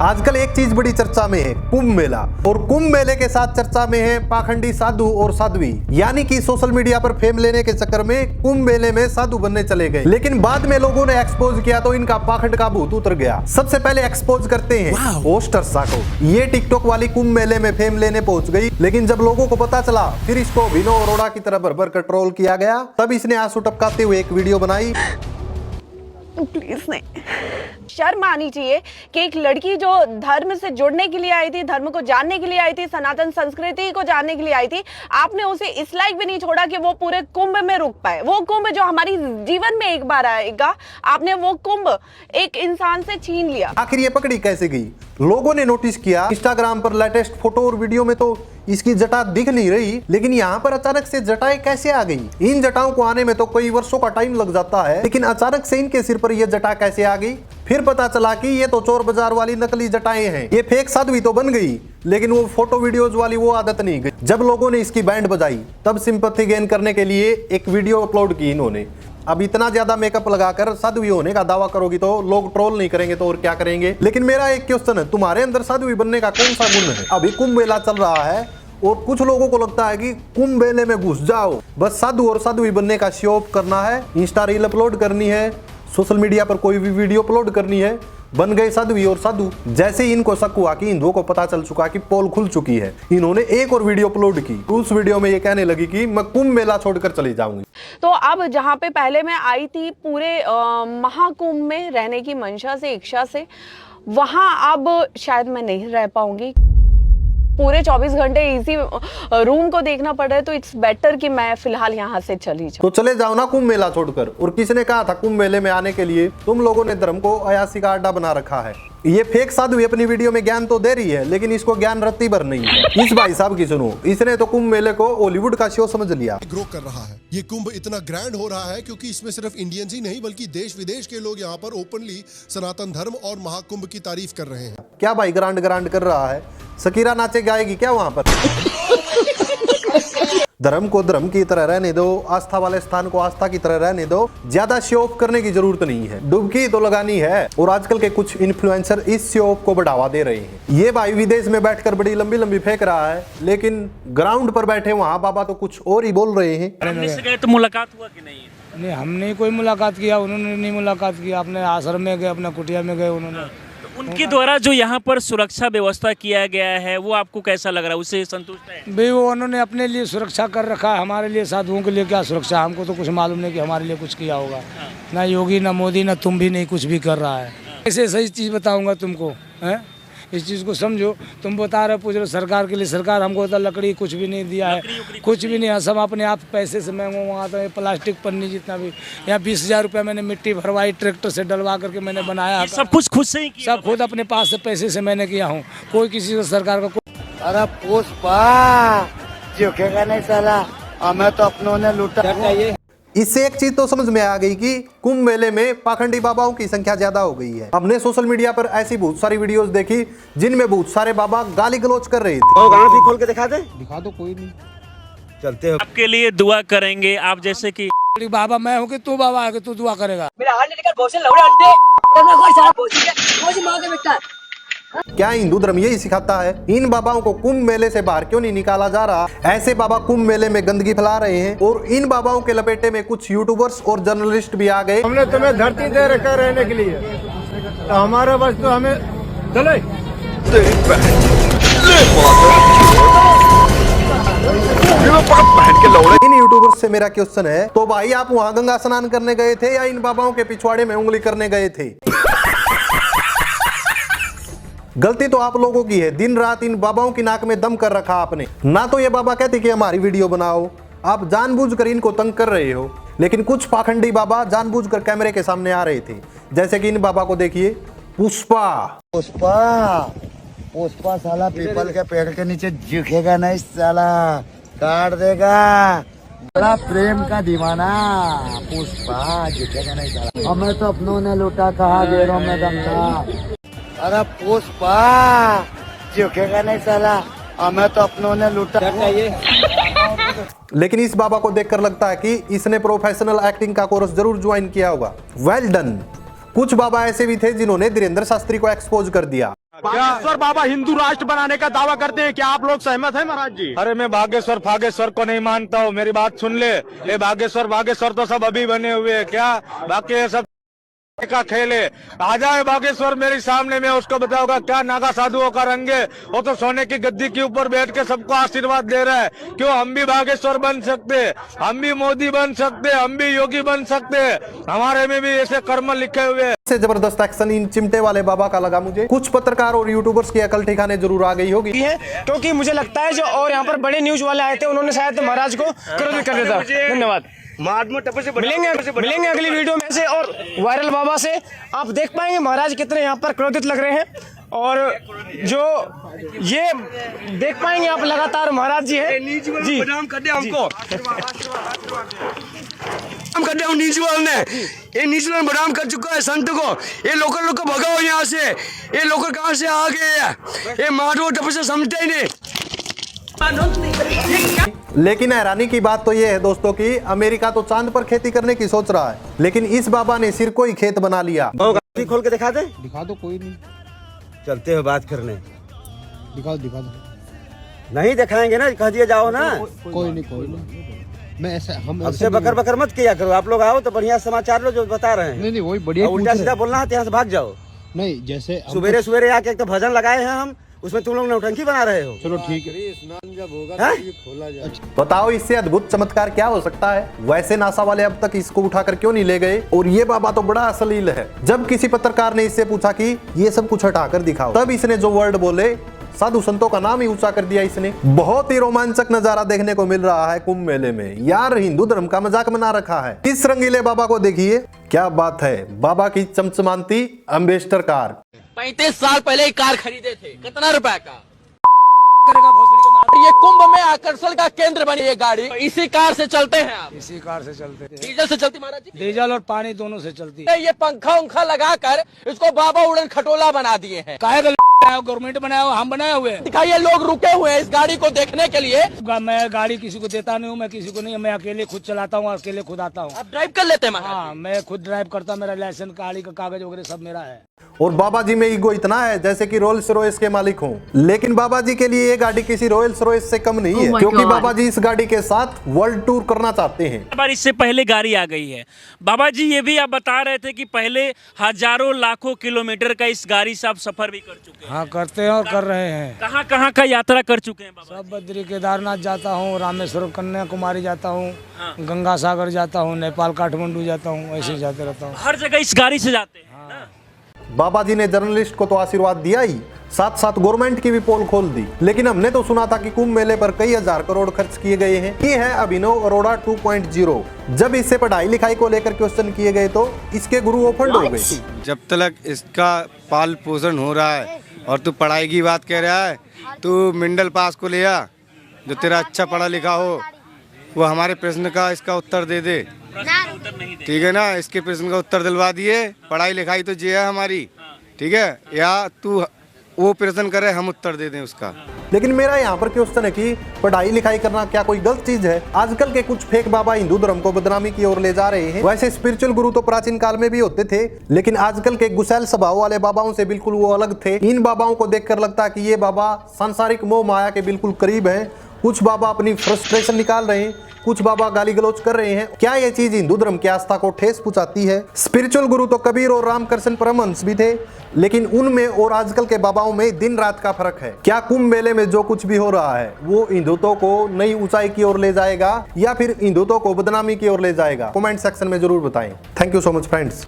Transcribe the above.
आजकल एक चीज बड़ी चर्चा में है, कुंभ मेला। और कुंभ मेले के साथ चर्चा में है पाखंडी साधु और साध्वी, यानी कि सोशल मीडिया पर फेम लेने के चक्कर में कुंभ मेले में साधु बनने चले गए, लेकिन बाद में लोगों ने एक्सपोज किया तो इनका पाखंड का भूत उतर गया। सबसे पहले एक्सपोज करते हैं होस्टर को। ये टिकटॉक वाली कुंभ मेले में फेम लेने पहुंच गई, लेकिन जब लोगों को पता चला फिर इसको विनो अरोड़ा की तरह भर कर ट्रोल किया गया। तब इसने आंसू टपकाते हुए एक वीडियो बनाई। प्लीज नहीं, शर्म आनी चाहिए कि एक लड़की जो धर्म से जुड़ने के लिए आई थी, धर्म को जानने के लिए आई थी, सनातन संस्कृति को जानने के लिए आई थी, आपने उसे इस लायक भी नहीं छोड़ा कि वो पूरे कुंभ में रुक पाए। वो कुंभ जो हमारी जीवन में एक बार आएगा, आपने वो कुंभ एक इंसान से छीन लिया। आखिर ये पकड़ी कैसे गई? लोगों ने नोटिस किया इंस्टाग्राम पर लेटेस्ट फोटो और वीडियो में तो इसकी जटा दिख नहीं रही, लेकिन यहाँ पर अचानक से जटाएं कैसे आ गई? इन जटाओं को आने में तो कई वर्षों का टाइम लग जाता है, लेकिन अचानक से इनके सिर पर ये जटा कैसे आ गई? फिर पता चला कि ये तो चोर बाजार वाली नकली जटाएं हैं। ये फेक साध्वी तो बन गई, लेकिन वो फोटो वीडियोज वाली वो आदत नहीं गई। जब लोगों ने इसकी बैंड बजाई तब सिंपैथी गेन करने के लिए एक वीडियो अपलोड की इन्होंने। अब इतना ज्यादा मेकअप लगाकर साध्वी होने का दावा करोगी तो लोग ट्रोल नहीं करेंगे तो और क्या करेंगे? लेकिन मेरा एक क्वेश्चन है, तुम्हारे अंदर साध्वी बनने का कौन सा गुण है? अभी कुंभ मेला चल रहा है और कुछ लोगों को लगता है कि कुंभ मेले में घुस जाओ, बस साधु और साध्वी बनने का शो ऑफ करना है, इंस्टा रील अपलोड करनी है, सोशल मीडिया पर कोई भी वीडियो अपलोड करनी है, बन गए साध्वी और साधु। जैसे ही इनको शक हुआ कि हिंदुओं को पता चल चुका कि पोल खुल चुकी है, इन्होंने एक और वीडियो अपलोड की। उस वीडियो में ये कहने लगी कि मैं कुंभ मेला छोड़कर चली जाऊंगी। तो अब जहाँ पे पहले मैं आई थी पूरे महाकुंभ में रहने की मंशा से, इच्छा से, वहां अब शायद मैं नहीं रह पाऊंगी। पूरे 24 घंटे इसी रूम को देखना पड़ रहा है, तो इट्स बेटर कि मैं फिलहाल यहाँ से चली जाऊँ। तो चले जाओ ना कुंभ मेला छोड़कर। और किसने कहा था कुंभ मेले में आने के लिए? तुम लोगों ने धर्म को अयासी का अड्डा बना रखा है। ये फेक साधु अपनी वीडियो में ज्ञान तो दे रही है, लेकिन इसको ज्ञान रत्ती भर नहीं है। इस भाई साहब की सुनो, इसने तो कुंभ मेले को हॉलीवुड का शो समझ लिया। ग्रो कर रहा है ये कुंभ, इतना ग्रैंड हो रहा है क्योंकि इसमें सिर्फ इंडियंस ही नहीं बल्कि देश विदेश के लोग यहाँ पर ओपनली सनातन धर्म और महाकुंभ की तारीफ कर रहे हैं। क्या भाई ग्रांड ग्रांड कर रहा है? शकीरा नाचे गाएगी क्या वहां पर? धर्म को धर्म की तरह रहने दो, आस्था वाले स्थान को आस्था की तरह रहने दो। ज्यादा शो ऑफ करने की जरूरत नहीं है, डुबकी तो लगानी है। और आजकल के कुछ इन्फ्लुएंसर इस शो ऑफ को बढ़ावा दे रहे हैं। ये भाई विदेश में बैठकर बड़ी लंबी लंबी फेंक रहा है, लेकिन ग्राउंड पर बैठे वहाँ बाबा तो कुछ और ही बोल रहे हैं। गए तो मुलाकात हुआ कि नहीं? नहीं, हमने कोई मुलाकात किया, उन्होंने नहीं मुलाकात किया। अपने आश्रम में गए, अपने कुटिया में गए उन्होंने। उनके द्वारा जो यहाँ पर सुरक्षा व्यवस्था किया गया है वो आपको कैसा लग रहा है? उससे संतुष्ट है? भाई वो उन्होंने अपने लिए सुरक्षा कर रखा है, हमारे लिए साधुओं के लिए क्या सुरक्षा? हमको तो कुछ मालूम नहीं कि हमारे लिए कुछ किया होगा। ना योगी, ना मोदी, ना तुम भी नहीं कुछ भी कर रहा है। ऐसे सही चीज़ बताऊंगा तुमको, है इस चीज़ को समझो। तुम बता रहे पूछ रहे सरकार के लिए, सरकार हमको तो लकड़ी कुछ भी नहीं दिया है, कुछ भी नहीं है। सब अपने आप पैसे से मैं वहाँ तो प्लास्टिक पन्नी जितना भी, यहाँ 20,000 रुपये मैंने मिट्टी भरवाई, ट्रैक्टर से डलवा करके मैंने बनाया। सब कुछ खुद से ही किया? सब खुद अपने पास से पैसे से मैंने किया हूँ, कोई किसी को सरकार का। अरे पुष्पा झुकेगा नहीं साला, हमें तो अपनों ने लूटा। इससे एक चीज तो समझ में आ गई कि कुंभ मेले में पाखंडी बाबाओं की संख्या ज्यादा हो गई है। हमने सोशल मीडिया पर ऐसी बहुत सारी वीडियोस देखी जिनमें बहुत सारे बाबा गाली गलौज कर रहे थे। तो गाँव भी खोल के दिखा दे, दिखा दो, कोई नहीं चलते हो। आपके लिए दुआ करेंगे आप, जैसे कि बाबा मैं हूँ कि तू बाबा है कि तू दुआ करेगा? मेरा हाथ लेकर भोसले लौड़े अंडे सारा भोसले मार के बेटा। क्या हिंदू धर्म यही सिखाता है? इन बाबाओं को कुंभ मेले से बाहर क्यों नहीं निकाला जा रहा? ऐसे बाबा कुंभ मेले में गंदगी फैला रहे हैं और इन बाबाओं के लपेटे में कुछ यूट्यूबर्स और जर्नलिस्ट भी आ गए। हमने तुम्हें धरती दे रखा रहने के लिए, तो हमारा बस तो हमें चले। इन यूट्यूबर्स से मेरा क्वेश्चन है, तो भाई आप वहाँ गंगा स्नान करने गए थे या इन बाबाओं के पिछवाड़े में उंगली करने गए थे? गलती तो आप लोगों की है। दिन रात इन बाबाओं की नाक में दम कर रखा आपने। ना तो ये बाबा कहते कि हमारी वीडियो बनाओ, आप जानबूझकर इनको तंग कर रहे हो। लेकिन कुछ पाखंडी बाबा जानबूझकर कैमरे के सामने आ रहे थे, जैसे कि इन बाबा को देखिए, पुष्पा। पुष्पा पुष्पा साला पीपल के पेड़ के नीचे झुकेगा नहीं साला, काट देगा। बड़ा प्रेम का दीवाना पुष्पा, झुकेगा नहीं साला। हमें तो अपनों ने लूटा, कहा घेरों में दम था। अरे पुष्पा झुकेगा नहीं साला, हमें तो अपनों ने लूटा। लेकिन इस बाबा को देखकर लगता है कि इसने प्रोफेशनल एक्टिंग का कोर्स जरूर ज्वाइन किया होगा। Well done. कुछ बाबा ऐसे भी थे जिन्होंने धीरेन्द्र शास्त्री को एक्सपोज कर दिया। बागेश्वर बाबा हिंदू राष्ट्र बनाने का दावा करते हैं, क्या आप लोग सहमत हैं महाराज जी? अरे मैं भागेश्वर को नहीं मानता हूँ, मेरी बात सुन ले। ये बागेश्वर तो सब अभी बने हुए हैं, क्या बाकी ये सब का खेल है। आ जाए बागेश्वर मेरे सामने, में उसको बताऊंगा क्या नागा साधुओं का रंग है। वो तो सोने की गद्दी के ऊपर बैठ के सबको आशीर्वाद दे रहा है। क्यों हम भी बागेश्वर बन सकते, हम भी मोदी बन सकते, हम भी योगी बन सकते, हमारे में भी ऐसे कर्म लिखे हुए हैं। से जबरदस्त एक्शन इन चिमटे वाले बाबा का लगा मुझे। कुछ पत्रकार और यूट्यूबर्स की अकल ठिकाने जरूर आ गई होगी, क्योंकि मुझे लगता है जो और यहाँ पर बड़े न्यूज वाले आए थे उन्होंने शायद महाराज को क्रोधित कर दिया था। धन्यवाद। मिलेंगे अगली वीडियो में से और वायरल बाबा से आप देख पाएंगे महाराज कितने यहाँ पर क्रोधित लग रहे हैं। और जो ये देख पाएंगे आप लगातार महाराज जी है जी कर दे हमको, हम कर दे नीचवाल ने, ये नीचवाल बदनाम कर चुका है संत को। ये लोकल को भगाओ यहाँ से, ये लोकल कहाँ से आ गए हैं, ये माधव तपस्या समझते ही नहीं। लेकिन हैरानी की बात तो ये है दोस्तों कि अमेरिका तो चांद पर खेती करने की सोच रहा है, लेकिन इस बाबा ने सिर को ही खेत बना लिया। खोल के दिखा दे, दिखा दो, कोई नहीं, चलते हो बात करने। दिखा दो। नहीं दिखाएंगे ना, कह दिया जाओ ना। कोई नहीं, मैं ऐसा हम अब से बकर मत किया करो। आप लोग आओ तो बढ़िया समाचार लो जो बता रहे हैं। नहीं वही बढ़िया, उल्टा सीधा बोलना है, यहाँ से भाग जाओ। नहीं जैसे सवेरे आके एक तो भजन लगाए हैं हम, उसमें तुम लोग नौटंकी बना रहे हो। चलो ठीक है। बताओ इससे अद्भुत चमत्कार क्या हो सकता है। वैसे नासा वाले अब तक इसको उठाकर क्यों नहीं ले गए। और ये बाबा तो बड़ा अश्लील है। जब किसी पत्रकार ने इससे पूछा कि ये सब कुछ हटाकर दिखाओ, तब इसने जो वर्ड बोले, साधु संतों का नाम ही ऊंचा कर दिया इसने। बहुत ही रोमांचक नजारा देखने को मिल रहा है कुंभ मेले में। यार हिंदू धर्म का मजाक बना रखा है। इस रंगीले बाबा को देखिए, क्या बात है। बाबा की चमचमाती एम्बेसडर कार 35 साल पहले ही कार खरीदे थे, कितना रुपए का? ये कुंभ में आकर्षण का केंद्र बनी ये गाड़ी। इसी कार से चलते हैं आप? इसी कार से चलते हैं। डीजल से चलती महाराज जी? डीजल और पानी दोनों से चलती है। ये पंखा उंखा लगाकर इसको बाबा उड़न खटोला बना दिए हैं। काहे का गवर्नमेंट बनाया हुआ, हम बनाए हुए। दिखाइए, लोग रुके हुए हैं इस गाड़ी को देखने के लिए। मैं गाड़ी किसी को देता नहीं हूँ, मैं किसी को नहीं, मैं अकेले खुद चलाता हूँ, अकेले खुद आता हूँ। आप ड्राइव कर लेते हैं महाराज? हाँ मैं खुद ड्राइव करता, मेरा लाइसेंस, गाड़ी का कागज वगैरह सब मेरा है। और बाबा जी में ईगो इतना है जैसे कि रोल्स रॉयस के मालिक हों। लेकिन बाबा जी के लिए ये गाड़ी किसी रोल्स रॉयस से कम नहीं है, क्योंकि बाबा जी इस गाड़ी के साथ वर्ल्ड टूर करना चाहते हैं। बार इससे पहले गाड़ी आ गई है। बाबा जी ये भी आप बता रहे थे कि पहले हजारों लाखों किलोमीटर का इस गाड़ी से आप सफर भी कर चुके हैं। हाँ करते हैं और कर रहे हैं। कहाँ कहाँ का यात्रा कर चुके हैं बाबा? सब बद्री केदारनाथ जाता हूँ, रामेश्वरम कन्याकुमारी जाता हूँ, गंगा सागर जाता हूँ, नेपाल काठमांडू जाता हूँ, ऐसे जाते रहता हूँ। हर जगह इस गाड़ी से जाते हैं ना? बाबा जी ने जर्नलिस्ट को तो आशीर्वाद दिया ही, साथ साथ गवर्नमेंट की भी पोल खोल दी। लेकिन हमने तो सुना था कि कुंभ मेले पर कई हजार करोड़ खर्च किए गए हैं। ये है अभिनव अरोड़ा 2.0। जब इससे पढ़ाई लिखाई को लेकर क्वेश्चन किए गए तो इसके गुरु ओफंड हो गए। जब तक इसका पाल पोषण हो रहा है और तू पढ़ाई की बात कह रहा है, तू मिडिल पास को ले आ, जो तेरा अच्छा पढ़ा लिखा हो, वो हमारे प्रश्न का इसका उत्तर दे दे। ठीक है ना, इसके प्रश्न का उत्तर दिलवा दिए। पढ़ाई लिखाई तो ये है हमारी, ठीक है, या तू वो प्रश्न करे, हम उत्तर दे दें उसका। लेकिन मेरा यहाँ पर क्वेश्चन है कि पढ़ाई लिखाई करना क्या कोई गलत चीज है? आजकल के कुछ फेक बाबा हिंदू धर्म को बदनामी की ओर ले जा रहे हैं। वैसे स्पिरिचुअल गुरु तो प्राचीन काल में भी होते थे, लेकिन आजकल के गुस्सैल स्वभाव वाले बाबाओं से बिल्कुल वो अलग थे। इन बाबाओं को देखकर लगता है कि ये बाबा सांसारिक मोह माया के बिल्कुल करीब हैं। कुछ बाबा अपनी फ्रस्ट्रेशन निकाल रहे हैं, कुछ बाबा गाली गलौज कर रहे हैं। क्या ये चीज हिंदू धर्म की आस्था को ठेस पहुंचाती है? स्पिरिचुअल गुरु तो कबीर और रामकृष्ण परमहंस भी थे, लेकिन उनमें और आजकल के बाबाओं में दिन रात का फर्क है। क्या कुंभ मेले में जो कुछ भी हो रहा है वो हिंदुत्व को नई ऊंचाई की ओर ले जाएगा या फिर हिंदुत्व को बदनामी की ओर ले जाएगा? कमेंट सेक्शन में जरूर बताएं। Thank you so much friends.